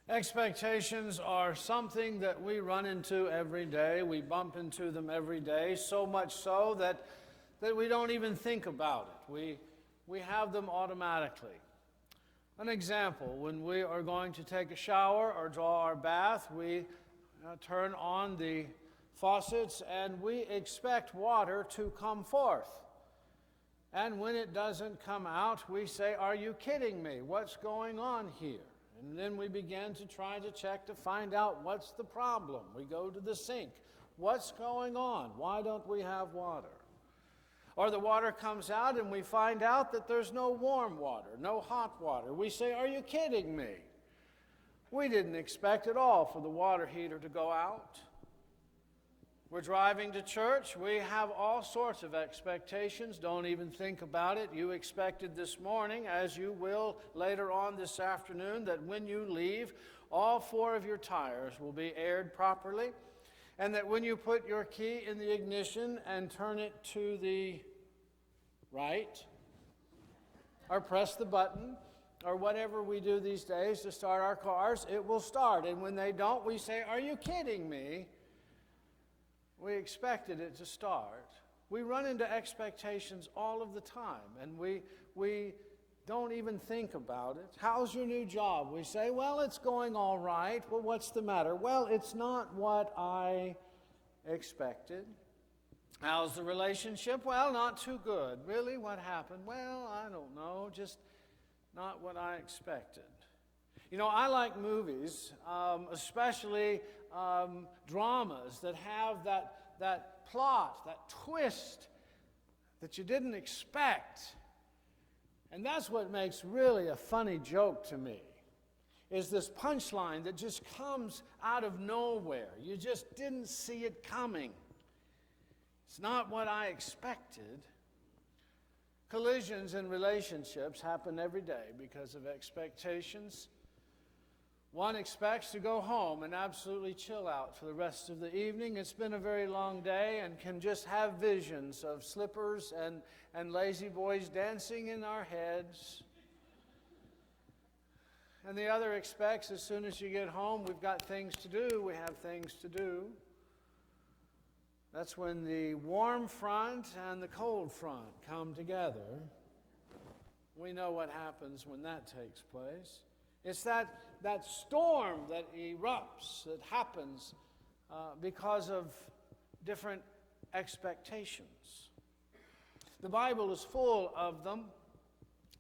Expectations are something that we run into every day. We bump into them every day, so much so that we don't even think about it. We have them automatically. An example, when we are going to take a shower or draw our bath, we turn on the faucets and we expect water to come forth. And when it doesn't come out, we say, "Are you kidding me? What's going on here?" And then we begin to try to check to find out what's the problem. We go to the sink. What's going on? Why don't we have water? Or the water comes out and we find out that there's no warm water, no hot water. We say, "Are you kidding me?" We didn't expect at all for the water heater to go out. We're driving to church. We have all sorts of expectations. Don't even think about it. You expected this morning, as you will later on this afternoon, that when you leave, all 4 of your tires will be aired properly, and that when you put your key in the ignition and turn it to the right, or press the button, or whatever we do these days to start our cars, it will start. And when they don't, we say, "Are you kidding me?" We expected it to start. We run into expectations all of the time, and we don't even think about it. "How's your new job?" We say, "Well, it's going all right." "Well, what's the matter?" "Well, it's not what I expected." "How's the relationship?" "Well, not too good." "Really? What happened?" "Well, I don't know, just not what I expected." You know, I like movies, especially dramas that have that plot, that twist that you didn't expect. And that's what makes really a funny joke to me, is this punchline that just comes out of nowhere. You just didn't see it coming. It's not what I expected. Collisions in relationships happen every day because of expectations. One expects to go home and absolutely chill out for the rest of the evening. It's been a very long day and can just have visions of slippers and lazy boys dancing in our heads. And the other expects as soon as you get home, we've got things to do, we have things to do. That's when the warm front and the cold front come together. We know what happens when that takes place. It's that storm that erupts, that happens because of different expectations. The Bible is full of them.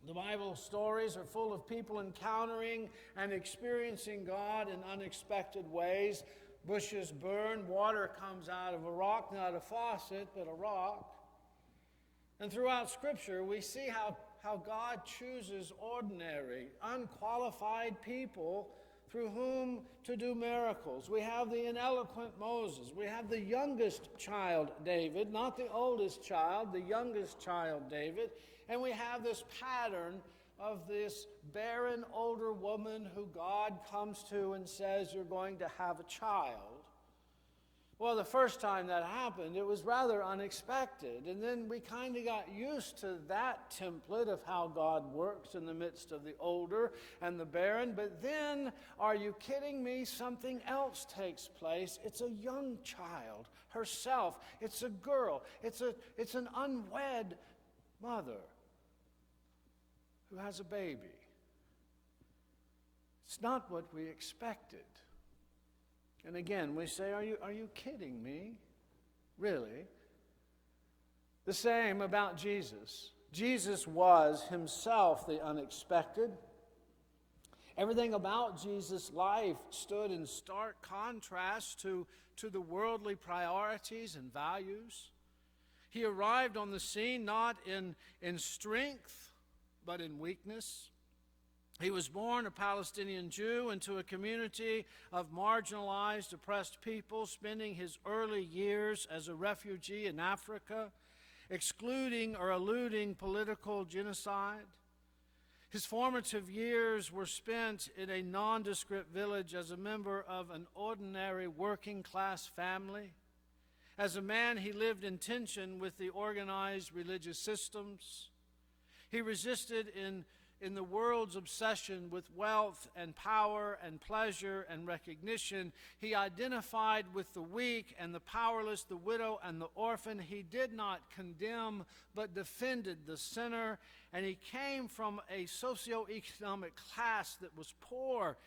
The Bible stories are full of people encountering and experiencing God in unexpected ways. Bushes burn, water comes out of a rock, not a faucet, but a rock. And throughout Scripture, we see how God chooses ordinary, unqualified people through whom to do miracles. We have the ineloquent Moses. We have the youngest child, David, not the oldest child, the youngest child, David. And we have this pattern of this barren older woman who God comes to and says, "You're going to have a child." Well, the first time that happened, it was rather unexpected. And then we kind of got used to that template of how God works in the midst of the older and the barren. But then, are you kidding me? Something else takes place. It's a young child herself. It's a girl. It's an unwed mother who has a baby. It's not what we expected. And again, we say, are you kidding me? Really? The same about Jesus. Jesus was himself the unexpected. Everything about Jesus' life stood in stark contrast to the worldly priorities and values. He arrived on the scene not in strength, but in weakness. He was born a Palestinian Jew into a community of marginalized, oppressed people, spending his early years as a refugee in Africa, excluding or eluding political genocide. His formative years were spent in a nondescript village as a member of an ordinary working-class family. As a man, he lived in tension with the organized religious systems. He resisted in in the world's obsession with wealth and power and pleasure and recognition. He identified with the weak and the powerless, the widow and the orphan. He did not condemn, but defended the sinner. And he came from a socioeconomic class that was poor.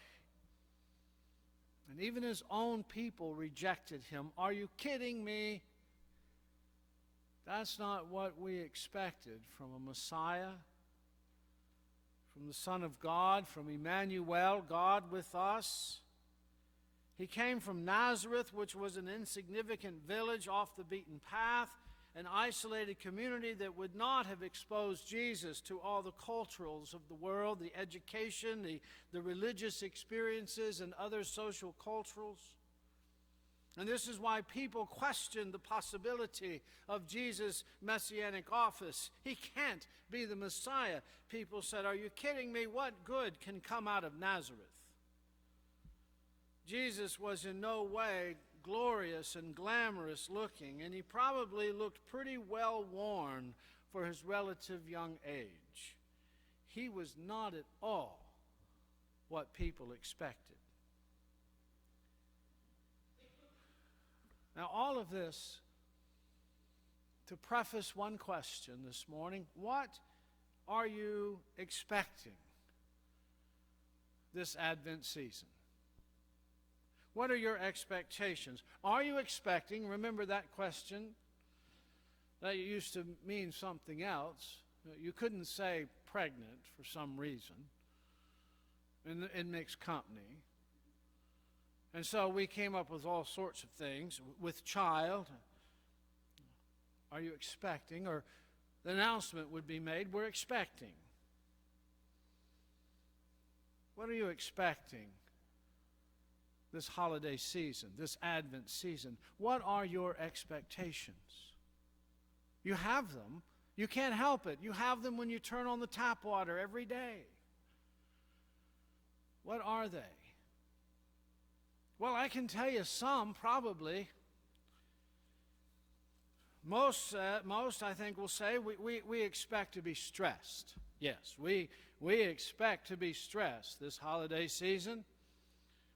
And even his own people rejected him. Are you kidding me? That's not what we expected from a Messiah, from the Son of God, from Emmanuel, God with us. He came from Nazareth, which was an insignificant village off the beaten path, an isolated community that would not have exposed Jesus to all the cultures of the world, the education, the religious experiences, and other social cultures. And this is why people question the possibility of Jesus' messianic office. He can't be the Messiah. People said, "Are you kidding me? What good can come out of Nazareth?" Jesus was in no way glorious and glamorous looking, and he probably looked pretty well worn for his relative young age. He was not at all what people expected. Now, all of this to preface one question this morning: what are you expecting this Advent season? What are your expectations? Are you expecting, remember that question, that used to mean something else. You couldn't say pregnant for some reason in mixed company. And so we came up with all sorts of things. With child, are you expecting? Or the announcement would be made, we're expecting. What are you expecting this holiday season, this Advent season? What are your expectations? You have them. You can't help it. You have them when you turn on the tap water every day. What are they? Well, I can tell you some, probably. Most I think, will say we expect to be stressed. Yes, we expect to be stressed this holiday season.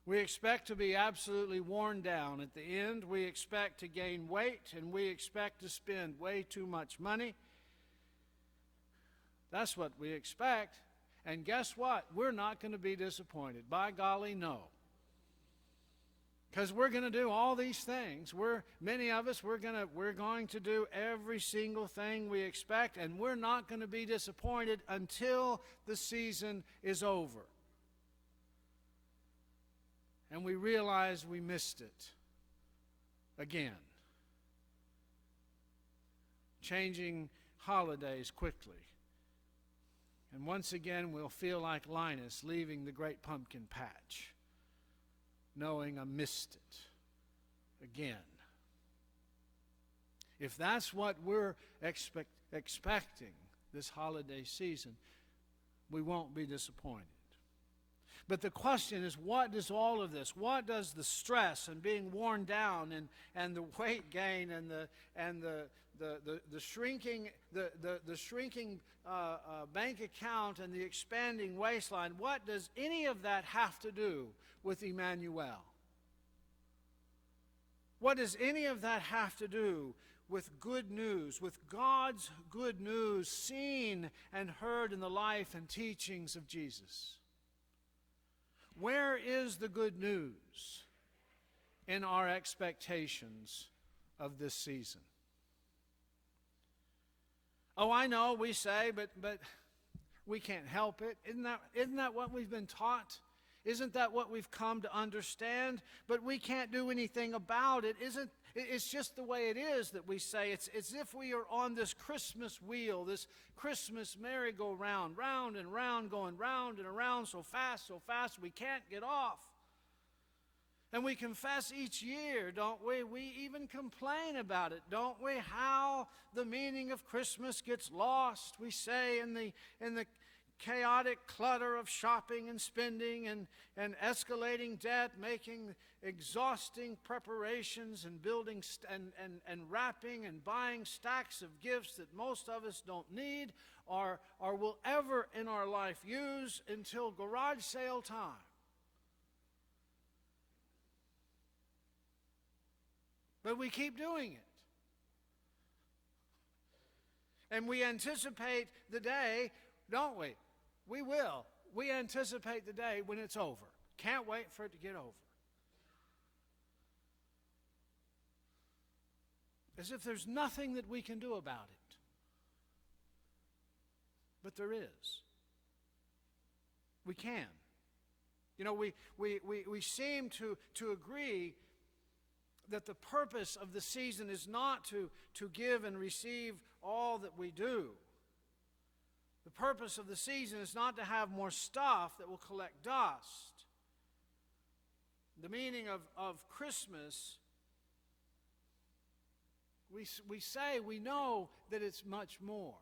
We expect to be absolutely worn down at the end. We expect to gain weight, and we expect to spend way too much money. That's what we expect. And guess what? We're not going to be disappointed. By golly, no. Because we're going to do all these things. Many of us, we're going to do every single thing we expect, and we're not going to be disappointed until the season is over. And we realize we missed it again. Changing holidays quickly. And once again, we'll feel like Linus leaving the great pumpkin patch, knowing I missed it again. If that's what we're expecting this holiday season, we won't be disappointed. But the question is, what does all of this, what does the stress and being worn down and the weight gain and the shrinking bank account and the expanding waistline, what does any of that have to do with Emmanuel? What does any of that have to do with good news, with God's good news seen and heard in the life and teachings of Jesus? Where is the good news in our expectations of this season? Oh, I know, we say, but we can't help it. Isn't that what we've been taught? Isn't that what we've come to understand? But we can't do anything about it. It's just the way it is that we say. It's as if we are on this Christmas wheel, this Christmas merry-go-round, round and round, going round and around so fast, we can't get off. And we confess each year, don't we? We even complain about it, don't we? How the meaning of Christmas gets lost. We say in the chaotic clutter of shopping and spending and escalating debt, making exhausting preparations and building and wrapping and buying stacks of gifts that most of us don't need or will ever in our life use until garage sale time. But we keep doing it. And we anticipate the day, don't we? We will. We anticipate the day when it's over. Can't wait for it to get over. As if there's nothing that we can do about it. But there is. We can. You know, we seem to agree that the purpose of the season is not to give and receive all that we do. The purpose of the season is not to have more stuff that will collect dust. The meaning of Christmas, we say we know that it's much more.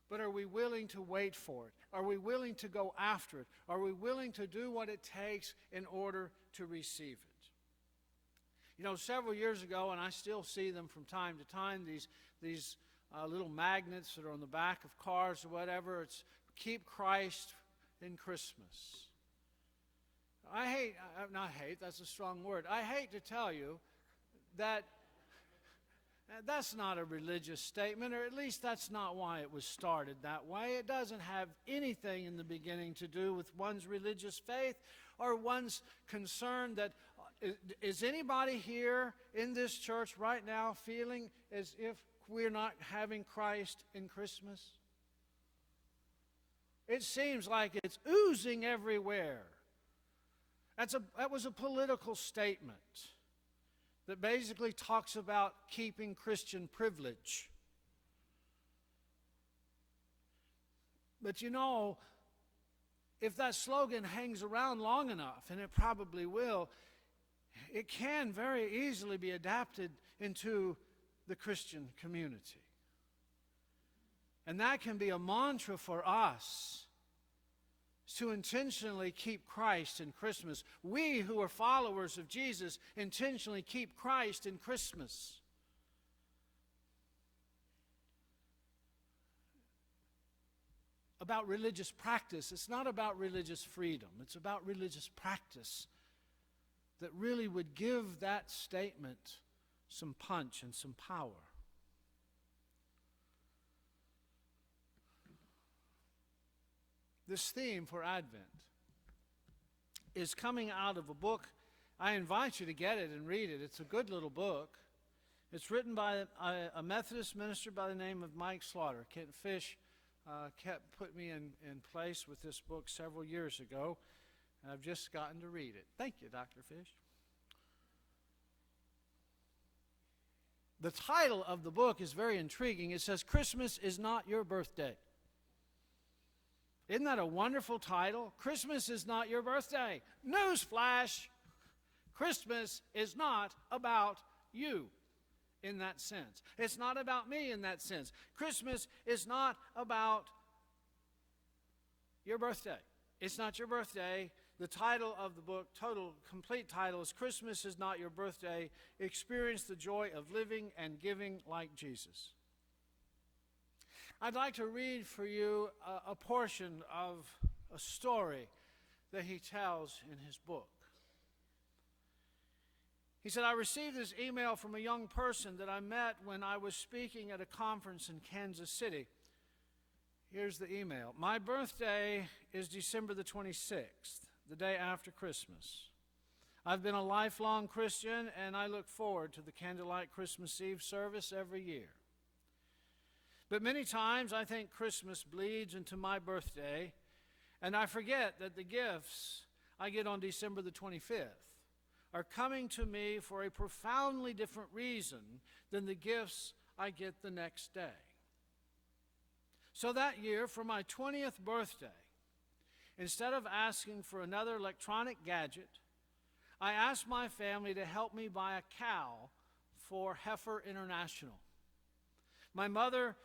But are we willing to wait for it? Are we willing to go after it? Are we willing to do what it takes in order to receive it? You know, several years ago, and I still see them from time to time, these little magnets that are on the back of cars or whatever. It's keep Christ in Christmas. That's a strong word. I hate to tell you that that's not a religious statement, or at least that's not why it was started that way. It doesn't have anything in the beginning to do with one's religious faith or one's concern that is anybody here in this church right now feeling as if we're not having Christ in Christmas? It seems like it's oozing everywhere. That was a political statement that basically talks about keeping Christian privilege. But you know, if that slogan hangs around long enough, and it probably will, it can very easily be adapted into the Christian community. And that can be a mantra for us, to intentionally keep Christ in Christmas. We who are followers of Jesus intentionally keep Christ in Christmas. About religious practice. It's not about religious freedom. It's about religious practice that really would give that statement some punch and some power. This theme for Advent is coming out of a book. I invite you to get it and read it. It's a good little book. It's written by a Methodist minister by the name of Mike Slaughter. Kent Fish put me in place with this book several years ago, and I've just gotten to read it. Thank you, Dr. Fish. The title of the book is very intriguing. It says, Christmas is not your birthday. Isn't that a wonderful title? Christmas is not your birthday. Newsflash! Christmas is not about you in that sense. It's not about me in that sense. Christmas is not about your birthday. It's not your birthday. The title of the book, complete title, is Christmas is Not Your Birthday. Experience the joy of living and giving like Jesus. I'd like to read for you a portion of a story that he tells in his book. He said, I received this email from a young person that I met when I was speaking at a conference in Kansas City. Here's the email. My birthday is December the 26th, the day after Christmas. I've been a lifelong Christian, and I look forward to the candlelight Christmas Eve service every year. But many times I think Christmas bleeds into my birthday, and I forget that the gifts I get on December the 25th are coming to me for a profoundly different reason than the gifts I get the next day. So that year, for my 20th birthday, instead of asking for another electronic gadget, I asked my family to help me buy a cow for Heifer International. My mother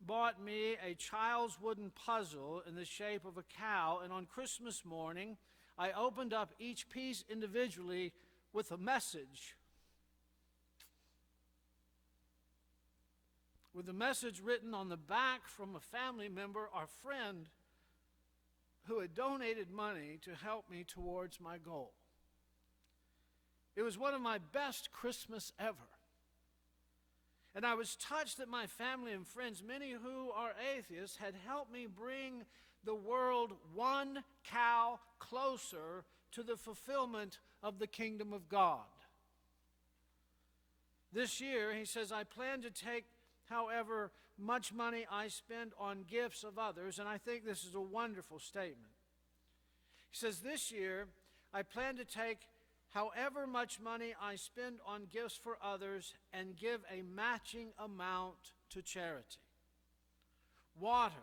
bought me a child's wooden puzzle in the shape of a cow, and on Christmas morning, I opened up each piece individually with a message. With a message written on the back from a family member or friend who had donated money to help me towards my goal. It was one of my best Christmas ever. And I was touched that my family and friends, many who are atheists, had helped me bring the world one cow closer to the fulfillment of the kingdom of God. This year, he says, I plan to take however much money I spend on gifts of others, and I think this is a wonderful statement. He says, this year, I plan to take however much money I spend on gifts for others and give a matching amount to charity. Water,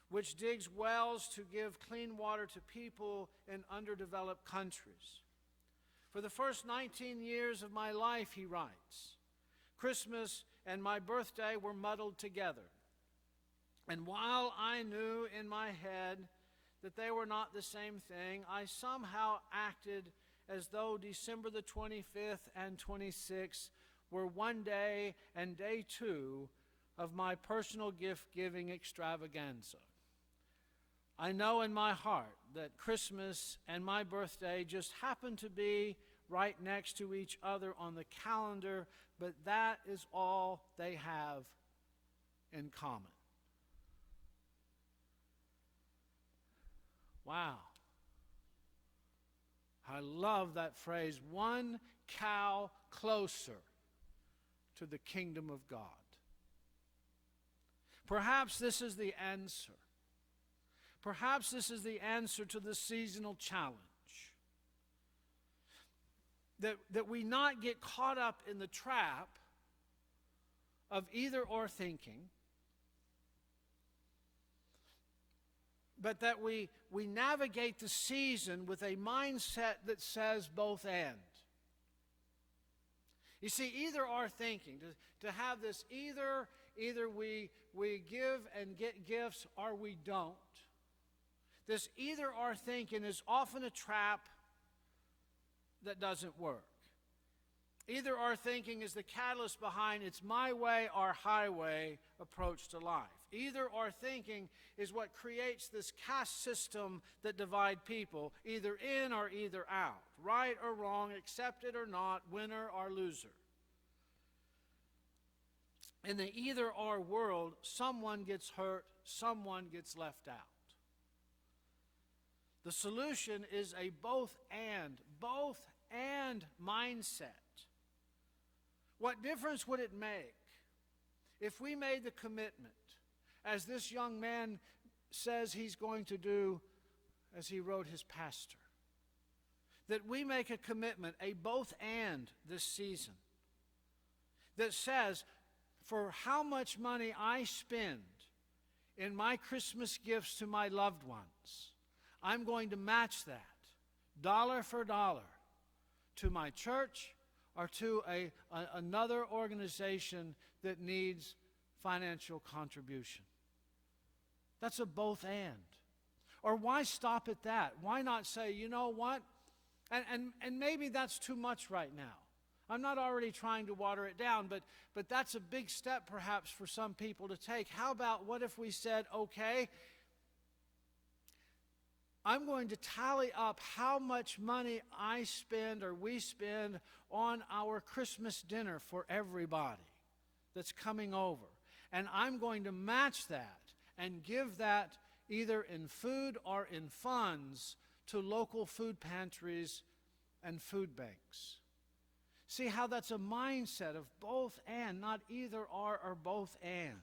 which digs wells to give clean water to people in underdeveloped countries. For the first 19 years of my life, he writes, Christmas and my birthday were muddled together. And while I knew in my head that they were not the same thing, I somehow acted as though December the 25th and 26th were one day and day two of my personal gift-giving extravaganza. I know in my heart that Christmas and my birthday just happen to be right next to each other on the calendar, but that is all they have in common. Wow. I love that phrase, one cow closer to the kingdom of God. Perhaps this is the answer. Perhaps this is the answer to the seasonal challenge. That we not get caught up in the trap of either or thinking, but that we navigate the season with a mindset that says both and. You see, either or thinking, to have this either we give and get gifts or we don't. This either or thinking is often a trap that doesn't work. Either or thinking is the catalyst behind it's my way or highway approach to life. Either or thinking is what creates this caste system that divide people, either in or either out, right or wrong, accepted or not, winner or loser. In the either or world, someone gets hurt, someone gets left out. The solution is a both and mindset. What difference would it make if we made the commitment, as this young man says he's going to do as he wrote his pastor, that we make a commitment, a both and this season, that says for how much money I spend in my Christmas gifts to my loved ones, I'm going to match that, dollar for dollar, to my church or to another organization that needs financial contribution. That's a both and. Or why stop at that? Why not say, you know what? And maybe that's too much right now. I'm not already trying to water it down, but that's a big step perhaps for some people to take. How about what if we said, okay, I'm going to tally up how much money I spend or we spend on our Christmas dinner for everybody that's coming over. And I'm going to match that and give that either in food or in funds to local food pantries and food banks. See how that's a mindset of both and, not either or both and.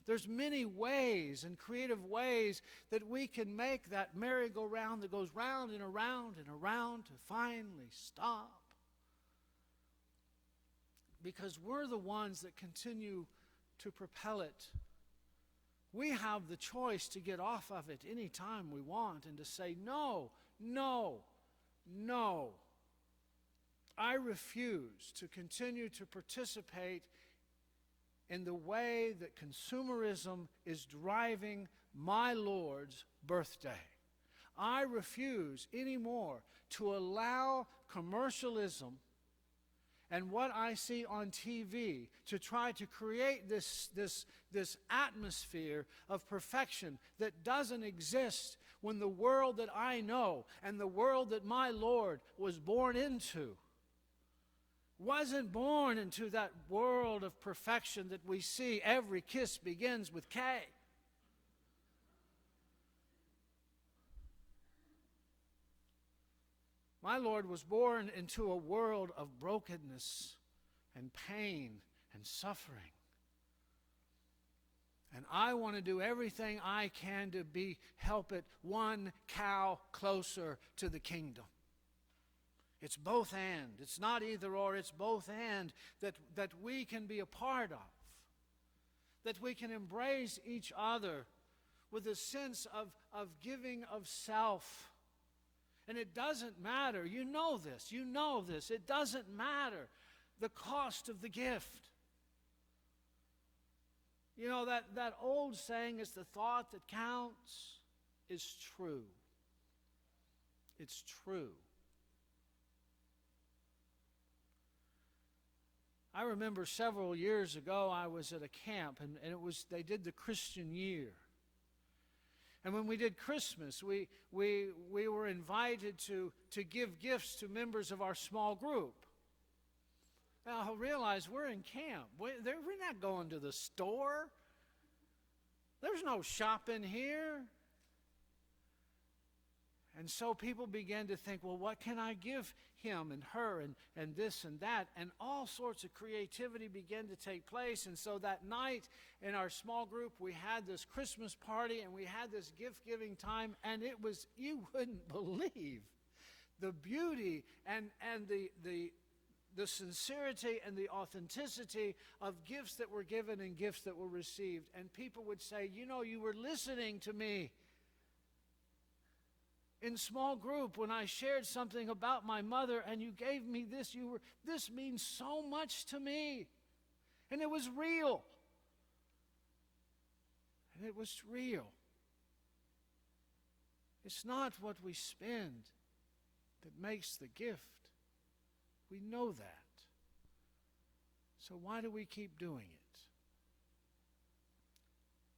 There's many ways and creative ways that we can make that merry-go-round that goes round and around to finally stop. Because we're the ones that continue to propel it. We have the choice to get off of it anytime we want and to say, no, no, no. I refuse to continue to participate in the way that consumerism is driving my Lord's birthday. I refuse anymore to allow commercialism and what I see on TV to try to create this atmosphere of perfection that doesn't exist when the world that I know and the world that my Lord was born into wasn't born into that world of perfection that we see. Every kiss begins with K. My Lord was born into a world of brokenness and pain and suffering. And I want to do everything I can to help it one cow closer to the kingdom. It's both and. It's not either or, it's both and that we can be a part of. That we can embrace each other with a sense of giving of self. And it doesn't matter. You know this. It doesn't matter the cost of the gift. You know, that old saying is the thought that counts is true. It's true. I remember several years ago I was at a camp and they did the Christian year. And when we did Christmas, we were invited to give gifts to members of our small group. Now, I realize we're in camp. We're not going to the store. There's no shopping here. And so people began to think, well, what can I give him and her and this and that? And all sorts of creativity began to take place. And so that night in our small group, we had this Christmas party and we had this gift-giving time. And it was, you wouldn't believe the beauty and the sincerity and the authenticity of gifts that were given and gifts that were received. And people would say, you know, you were listening to me in small group when I shared something about my mother and you gave me this. This means so much to me. And it was real. And it was real. It's not what we spend that makes the gift. We know that. So why do we keep doing it?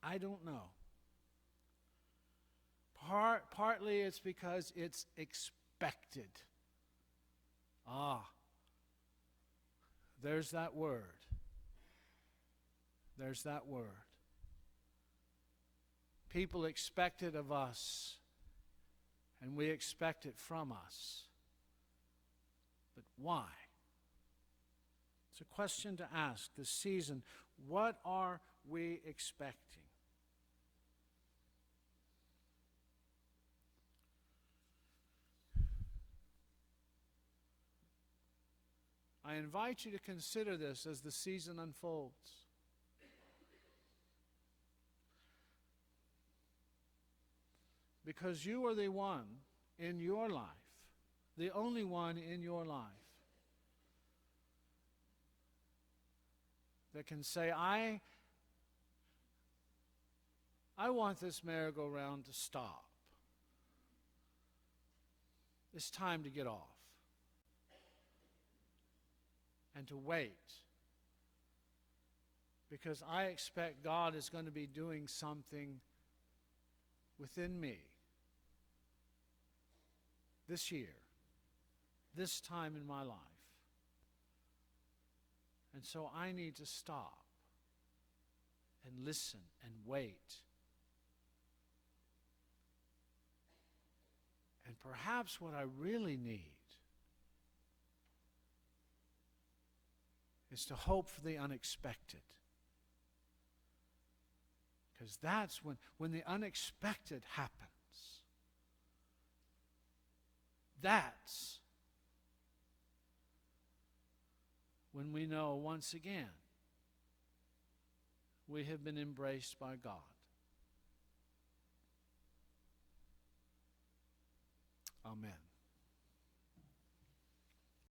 I don't know. Partly it's because it's expected. There's that word. There's that word. People expect it of us, and we expect it from us. But why? It's a question to ask this season. What are we expecting? I invite you to consider this as the season unfolds. Because you are the one in your life, the only one in your life, that can say, I want this merry-go-round to stop. It's time to get off. And to wait. Because I expect God is going to be doing something within me this year, this time in my life. And so I need to stop and listen and wait. And perhaps what I really need is to hope for the unexpected. Because that's when the unexpected happens. That's when we know once again we have been embraced by God. Amen.